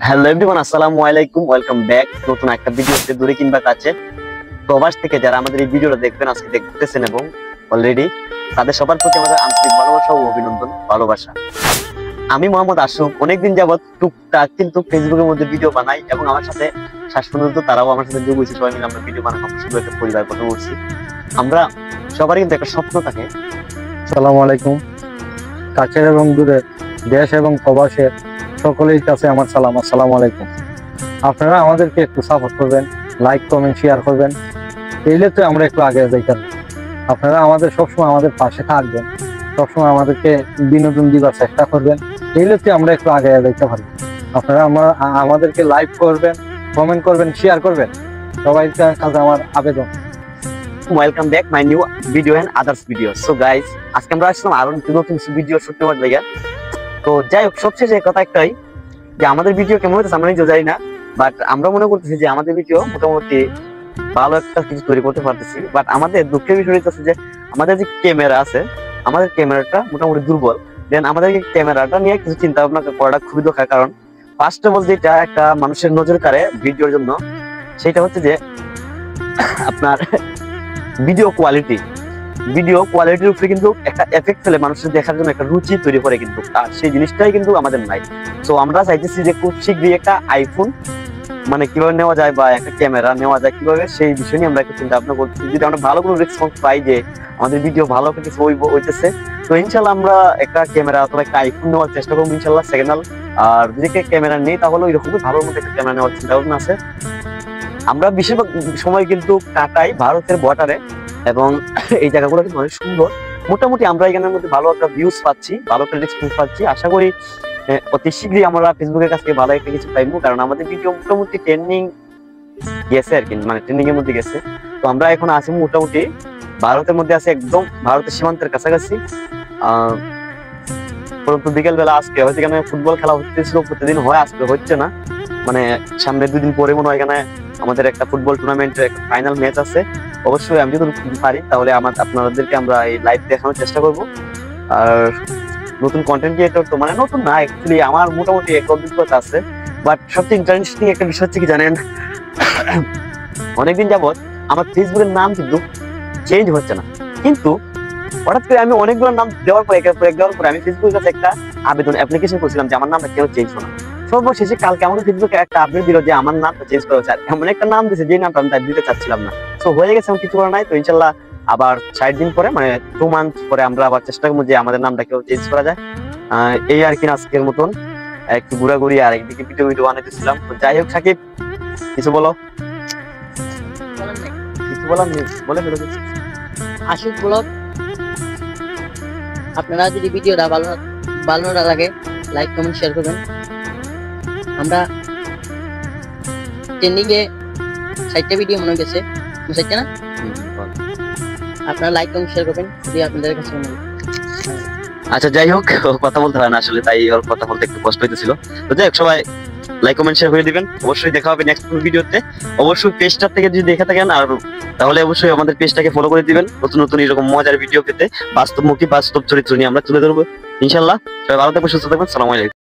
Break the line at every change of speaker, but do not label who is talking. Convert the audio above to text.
Hello everyone, আসসালামু আলাইকুম। Welcome back নতুন একটা ভিডিওতে। দূরে কিংবা কাছে প্রবাস থেকে যারা আমাদের এই ভিডিওটা দেখবেন, আজকে দেখতেছেন এবং অলরেডি, তাদের সবার প্রতি আমাদের আন্তরিক ভালোবাসা ও অভিনন্দন, ভালোবাসা। আমি মোহাম্মদ আশুক, অনেকদিন যাবত টুকটাক কিন্তু ফেসবুকের মধ্যে ভিডিও বানাই এবং আমার সাথে শ্বাস পর্যন্ত তারাও আমার সাথে যোগ হয়েছে। সবাই মিলে আমরা ভিডিও বানানো সুন্দর একটা পরিবার কথা বলছি। আমরা সবারই কিন্তু একটা স্বপ্ন থাকে।
আসসালামু আলাইকুম। কাছের এবং দূরে, দেশ এবং প্রবাসের সকলের কাছে আমার সালাম। আসসালামু আলাইকুম। আপনারা আমাদেরকে একটু সাপোর্ট করবেন, লাইক কমেন্ট শেয়ার করবেন, এইলে তো আমরা একটু আগে যাইতাম। আপনারা আমাদের সবসময় আমাদের পাশে থাকবেন, সবসময় আমাদেরকে বিনোদন দিবার চেষ্টা করবেন, এইলে তো আমরা একটু আগে যাইতে পারবো। আপনারা আমাদেরকে লাইক করবেন, কমেন্ট করবেন, শেয়ার করবেন, সবাই কাছে আমার আবেদন।
Welcome back my new video and others video. So guys, আজকে আমরা আসলাম আরো নতুন ভিডিও শুট নেওয়ার জায়গা। তো যাই হোক, সবশেষে কথা একটাই যে আমাদের ভিডিও কেমন হইতেছে আমরা নিজেও জানি না, বাট আমরা মনে করতেছি যে আমাদের ভিডিও মোটামুটি ভালো একটা কিছু তৈরি করতে পারতেছি। বাট আমাদের দুঃখের বিষয় হচ্ছে যে আমাদের যে ক্যামেরা আছে, আমাদের ক্যামেরাটা মোটামুটি দুর্বল। দেন আমাদের ক্যামেরাটা নিয়ে কিছু চিন্তা ভাবনা করাটা খুবই দরকার। কারণ ফার্স্ট অফ অল যেটা একটা মানুষের নজর কাড়ে ভিডিওর জন্য, সেটা হচ্ছে যে আপনার ভিডিও কোয়ালিটির উপরে কিন্তু একটা এফেক্ট ফেলে, মানুষের দেখার জন্য একটা রুচি তৈরি করে কিন্তু, আর সেই জিনিসটাই কিন্তু আমাদের নাই। তো আমরা চাইতেছি যে খুব শীঘ্রই একটা আইফোন মানে কিভাবে নেওয়া যায় বা একটা ক্যামেরা নেওয়া যায় কিভাবে, সেই বিষয় নিয়ে আমরা একটু চিন্তা ভাবনা করতেছি। যদি আমরা ভালো কোনো রেসপন্স পাই যে আমাদের ভিডিও ভালো কিছু হইতেছে, তো ইনশাল্লাহ আমরা একটা ক্যামেরা অথবা একটা আইফোন নেওয়ার চেষ্টা করবো ইনশাল্লাহ, সেকেন্ড হ্যান্ড। আর যদি ক্যামেরা নেই তাহলে ওইরকমই ভালোর মধ্যে একটা ক্যামেরা নেওয়ার চিন্তা ভাবনা আছে। আমরা বেশিরভাগ সময় কিন্তু কাটাই ভারতের বর্ডারে, এবং এই জায়গাগুলো কিন্তু অনেক সুন্দর। মোটামুটি আমরা এখানের মধ্যে ভালো একটা ভিউজ পাচ্ছি, ভালো একটা রেসপন্স পাচ্ছি। আশা করি অতি শীঘ্রই আমরা ফেসবুকের কাছ থেকে ভালো একটা কিছু পাইবো, কারণ আমাদের ভিডিও মোটামুটি ট্রেন্ডিং গেছে আর কি, মানে ট্রেন্ডিং এর মধ্যে গেছে। তো আমরা এখন আছি মোটামুটি ভারতের মধ্যে আছি, একদম ভারতের সীমান্তের কাছাকাছি। পরন্তু বিকেল বেলা আজকে হয়তো এখানে ফুটবল খেলা হচ্ছিল, প্রতিদিন হয়, আজকে হচ্ছে না। মানে সামনে 2 দিন পরে মনে হয় এখানে আমাদের একটা ফুটবল টুর্নামেন্টের একটা ফাইনাল ম্যাচ আছে। অবশ্যই আমি যদি পারি তাহলে আপনাদেরকে আমরা এই লাইভ দেখানোর চেষ্টা করব। আর নতুন কন্টেন্ট ক্রিয়েটর তো মানে নতুন না, অ্যাকচুয়ালি আমার মোটামুটি একটা অভিজ্ঞতা আছে। বাট সবচেয়ে ইন্টারেস্টিং একটা বিষয় হচ্ছে কি জানেন, অনেকদিন যাবত আমার ফেসবুকের নাম কিন্তু চেঞ্জ হচ্ছে না। কিন্তু হঠাৎ করে আমি অনেকগুলো নাম দেওয়ার পর দেওয়ার পরে আমি ফেসবুকের কাছে একটা আবেদন অ্যাপ্লিকেশন করছিলাম যে আমার নামটা কেন চেঞ্জ হলো না। সর্বশেষে কালকে আমাদের ফেসবুকে একটা আপডেট দিল যে আমার নামটা চেঞ্জ করা হচ্ছে। এমন একটা নাম দিয়েছে যে নামটা আমি তাই দিতে চাচ্ছিলাম না। তো হয়ে গেছে, আমি কিছু করা নাই। তো ইনশাল্লাহ আবার 60 দিন পরে, মানে 2 মান্থ পরে আমরা আবার চেষ্টা করবো যে আমাদের নামটা কেউ চেঞ্জ করা যায়। এই আর কি আজকের মতন একটু ঘোরাঘুরি আর একদিকে ভিডিও বানাইতেছিলাম। তো যাই হোক, সাকিব কিছু বলো। কিছু বলার নেই, বলে ফেলো।
আশুক ব্লগ, আপনারা যদি ভিডিওটা ভালো না লাগে লাইক কমেন্ট শেয়ার করবেন। আমরা ট্রেন্ডিং এ 60টা ভিডিও মনে গেছে, 60টা না? আপনারা লাইক কমেন্ট শেয়ার করবেন যদি আপনাদের কাছে মনে হয়।
আচ্ছা যাই হোক, কথা বলতে হয় না আসলে, তাই ওর কথা বলতে একটু কষ্ট হইতেছিল। তো যাই হোক, সবাই লাইক কমেন্ট শেয়ার করে দিবেন। অবশ্যই দেখা হবে নেক্সট ভিডিওতে। অবশ্যই পেজটা থেকে যদি দেখে থাকেন আর তাহলে অবশ্যই আমাদের পেজটাকে ফলো করে দিবেন। নতুন নতুন এরকম মজার ভিডিও পেতে বাস্তবমুখী বাস্তব চরিত্র নিয়ে আমরা তুলে ধরবো ইনশাল্লাহ। সবাই ভালো থাকবেন, সুস্থ থাকবেন। সালাম আলাইকুম।